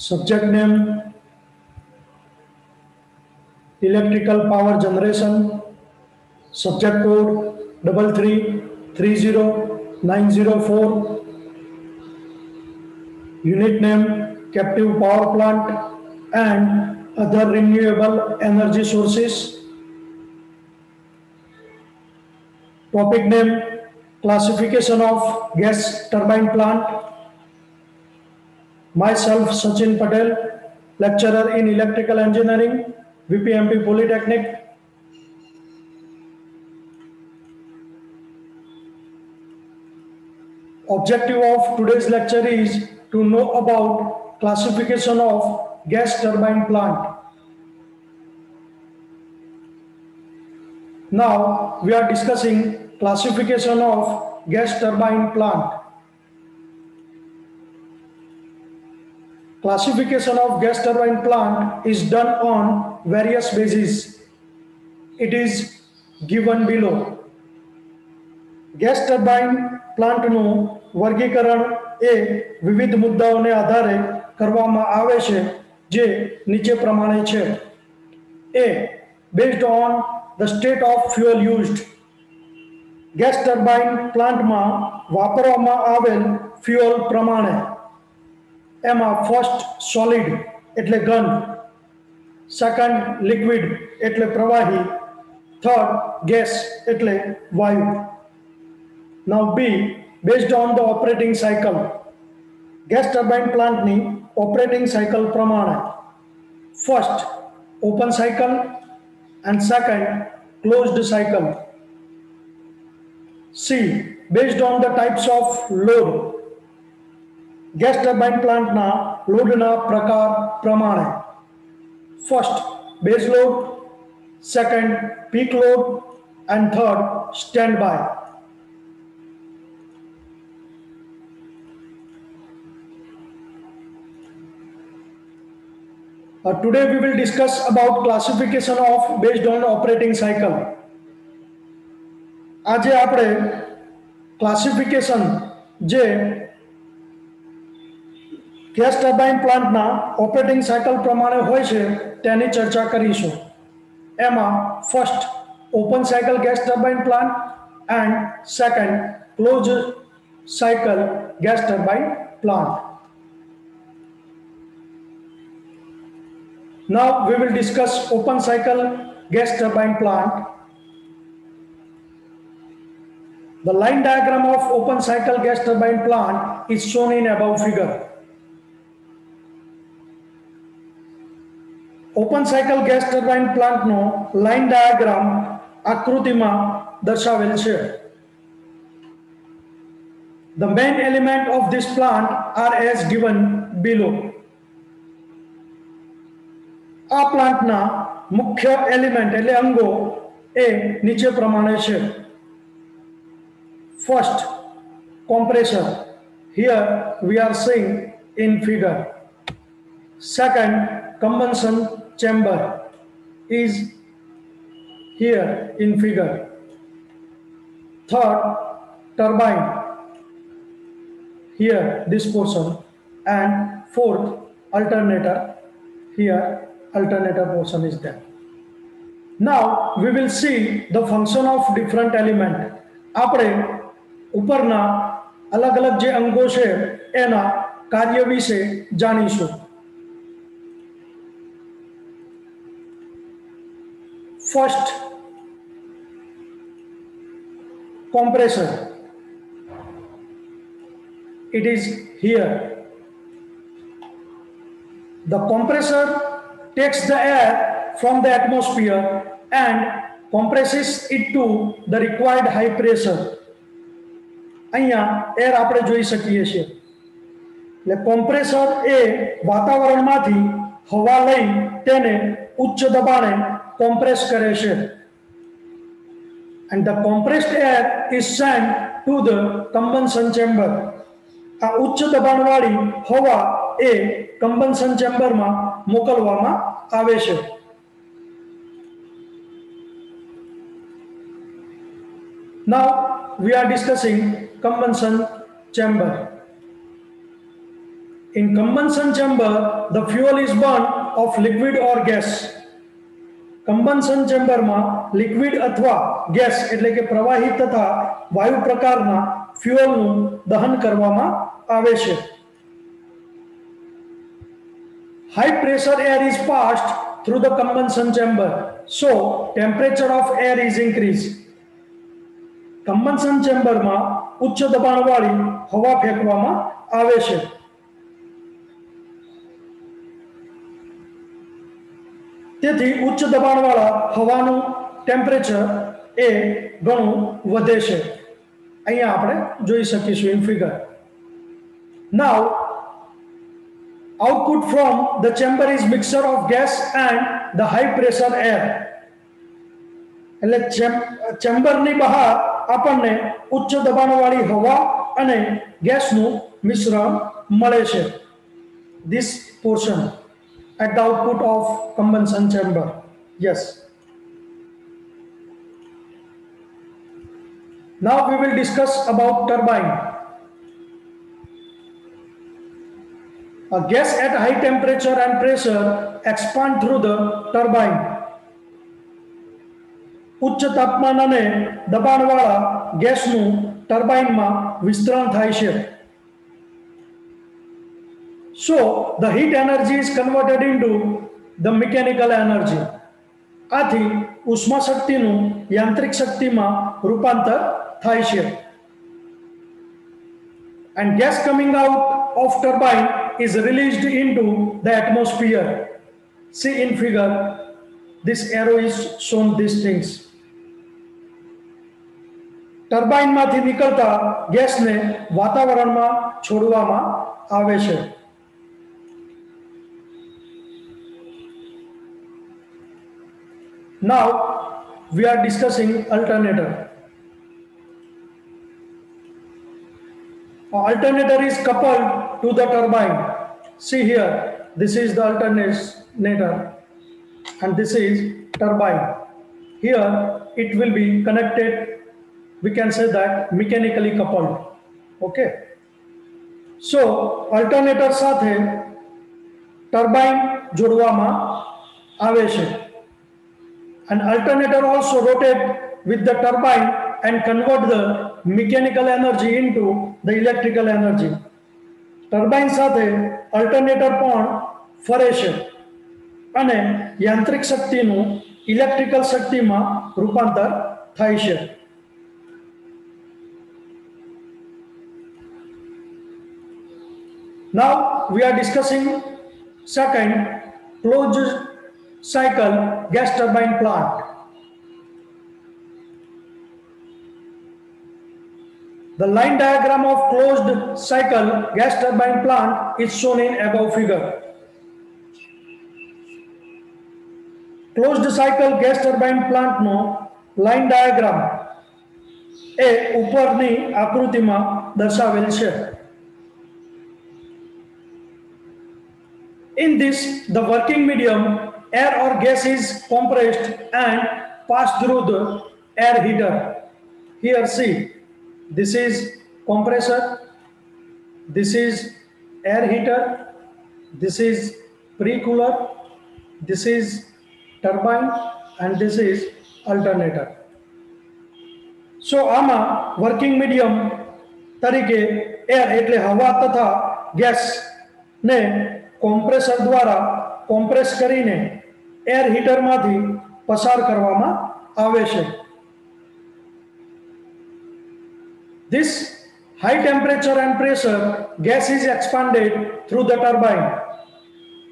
Subject name electrical power generation. Subject code 3330904. Unit name captive power plant and other renewable energy sources. Topic name classification of gas turbine plant. Myself Sachin Patel, lecturer in electrical engineering, VPMP Polytechnic. Objective of today's lecture is to know about classification of gas turbine plant. Now we are discussing classification of gas turbine plant. Classification of gas turbine plant is done on various bases. It is given below. Gas turbine પ્લાન્ટનું વર્ગીકરણ એ વિવિધ મુદ્દાઓને આધારે કરવામાં આવે છે જે નીચે પ્રમાણે છે. A. Based on the state of fuel used. Gas turbine પ્લાન્ટમાં વાપરવામાં આવેલ ફ્યુઅલ પ્રમાણે એમાં ફર્સ્ટ સોલિડ એટલે ઘન, સેકન્ડ લિક્વિડ એટલે પ્રવાહી, થર્ડ ગેસ એટલે વાયુ. Now B, based on the operating cycle. Gas turbine plant ni operating cycle pramane. First, open cycle and second, closed cycle. C, based on the types of load. Gas turbine plant na load na prakar pramane. First, base load, second, peak load and third, standby. Today we will discuss about classification of based on operating cycle. આજે આપણે classification જે gas turbine પ્લાન્ટના operating cycle પ્રમાણે હોય છે તેની ચર્ચા કરીશું. એમાં first open cycle gas turbine plant and second close cycle gas turbine plant. Now we will discuss open cycle gas turbine plant. The line diagram of open cycle gas turbine plant is shown in above figure. Open cycle gas turbine plant no line diagram આકૃતિમાં દર્શાવેલ છે. The main element of this plant are as given below. આ પ્લાન્ટના મુખ્ય element એટલે અંગો એ નીચે પ્રમાણે છે. First, compressor. Here we are seeing in figure. Second, combustion chamber is here in figure. Third, turbine, here this portion, and fourth, alternator, here alternator portion is there. Now we will see the function of different element. આપણે ઉપરના અલગ અલગ જે અંગો છે એના કાર્ય વિશે જાણીશું. First, compressor. It is here. The compressor takes the air from the atmosphere and compresses it to the required high pressure. અહીંયા એર આપણે જોઈ શકીએ છીએ. એટલે કોમ્પ્રેસર એ વાતાવરણમાંથી હવા લઈ તેને ઉચ્ચ દબાણે કોમ્પ્રેસ કરે છે. And the compressed air is sent to the combustion chamber. આ ઉચ્ચ દબાણવાળી હવા એ combustion chamber માં મોકલવામાં આવે છે. Now we are discussing combustion chamber. In combustion chamber, the fuel is burned of liquid or gas. Combustion ચેમ્બરમાં લિક્વિડ અથવા gas એટલે કે પ્રવાહી તથા વાયુ પ્રકારના ફ્યુઅલનું દહન કરવામાં આવે છે. High pressure air is passed through the combustion chamber, so temperature of air is increased. combustion chamber માં ઉચ્ચ દબાણવાળી હવા ફેંકવામાં આવે છે. તેથી ઉચ્ચ દબાણવાળા હવાનું ટેમ્પરેચર એ ઘણું વધે છે. અહીંયા આપણે જોઈ શકીશું in figure. Now output from the chamber is mixture of gas and the high pressure air. એટલે ચેમ્બરની બહાર આપણને ઉચ્ચ દબાણવાળી હવા અને ગેસનું મિશ્રણ મળે છે. This portion at the output of combustion chamber. Yes. Now we will discuss about turbine. A gas at high temperature and pressure expand through the turbine. ઉચ્ચ તાપમાન અને દબાણવાળા ગેસનું ટર્બાઇનમાં વિસ્તરણ થાય છે. So the heat energy is converted into the mechanical energy. આથી ઉષ્મા શક્તિનું યાંત્રિક શક્તિમાં રૂપાંતર થાય છે. And gas coming out of turbine is released into the atmosphere. See in figure, this arrow is shown these things. Turbine માંથી નીકળતા ગેસને વાતાવરણમાં છોડવામાં આવે છે. Now we are discussing alternator. Alternator is coupled to the turbine. See here, this is the alternator and this is turbine. Here it will be connected, we can say that mechanically coupled. Okay. So alternator સાથે turbine જોડવામાં આવે છે. An alternator also rotate with the turbine and convert the mechanical energy into the electrical energy. Turbine સાથે alternator પણ ફરે છે અને યાંત્રિક શક્તિનું ઇલેક્ટ્રિકલ શક્તિમાં રૂપાંતર થાય છે. Now we are discussing second closed cycle gas turbine plant. The line diagram of closed cycle gas turbine plant is shown in above figure. Closed cycle gas turbine plant no line diagram એ ઉપરની આકૃતિમાં દર્શાવેલ છે. In this, the working medium air or gas is compressed and passed through the air heater. Here see, this is compressor, this is air heater, this is pre-cooler, this is turbine and this is alternator. So આમાં working medium તરીકે air એટલે હવા તથા gas ને compressor દ્વારા compress કરીને air હીટરમાંથી પસાર કરવામાં આવે છે. This high temperature and pressure gas is expanded through the turbine.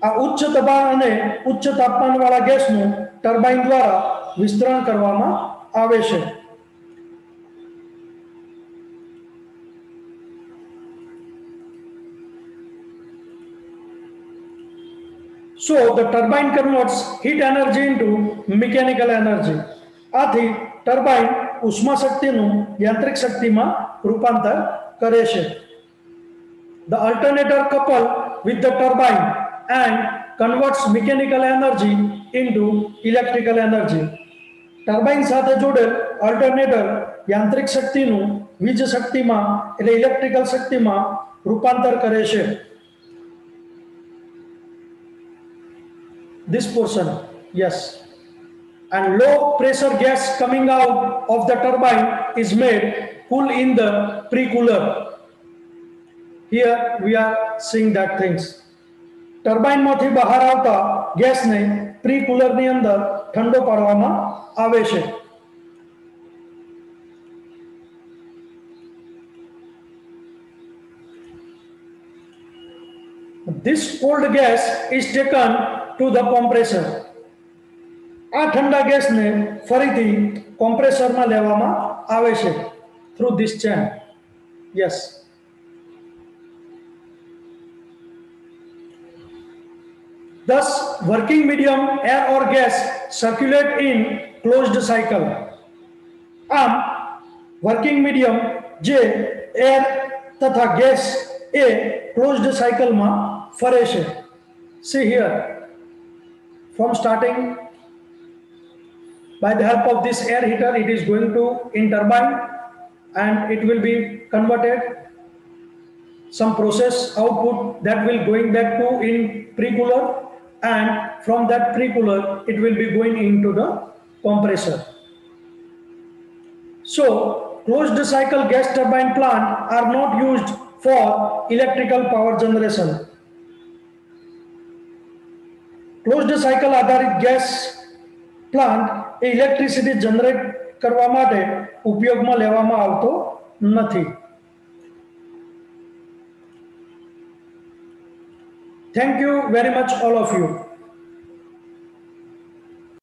આ ઉચ્ચ દબાણ અને ઉચ્ચ તાપમાનવાળા ગેસનું ટર્બાઇન દ્વારા વિસ્તરણ કરવામાં આવે છે. So the turbine converts heat energy into mechanical energy. આથી ટર્બાઇન ઉષ્મા શક્તિનું યાંત્રિક શક્તિમાં રૂપાંતર કરે છે. The alternator couple with the turbine and converts mechanical energy into electrical energy. Turbine સાથે જોડેલ અલ્ટરનેટર યાંત્રિક શક્તિનું વીજ શક્તિમાં એટલે ઇલેક્ટ્રિકલ શક્તિમાં રૂપાંતર કરે છે. this portion, yes. And low pressure gas coming out of the turbine is made cool in the pre-cooler. Here we are seeing that things. Turbine માંથી બહાર આવતા ગેસને પ્રી કુલરની અંદર ઠંડો પાડવામાં આવે છે. This cold gas is taken to the compressor. આ ઠંડા ગેસને ફરીથી કોમ્પ્રેસરમાં લેવામાં આવે છે through this chain. Yes. Thus, working medium air or gas circulate in closed cycle. working medium જે air તથા gas એ closed cycle માં ફરે છે. See here, from starting by the help of this air heater, it is going to in turbine and it will be converted. Some process output that will going back to in pre-cooler, and from that pre-cooler it will be going into the compressor. So closed cycle gas turbine plant are not used for electrical power generation. Closed cycle આધારિત gas plant electricity generate કરવા માટે ઉપયોગમાં લેવામાં આવતો નથી. Thank you very much all of you.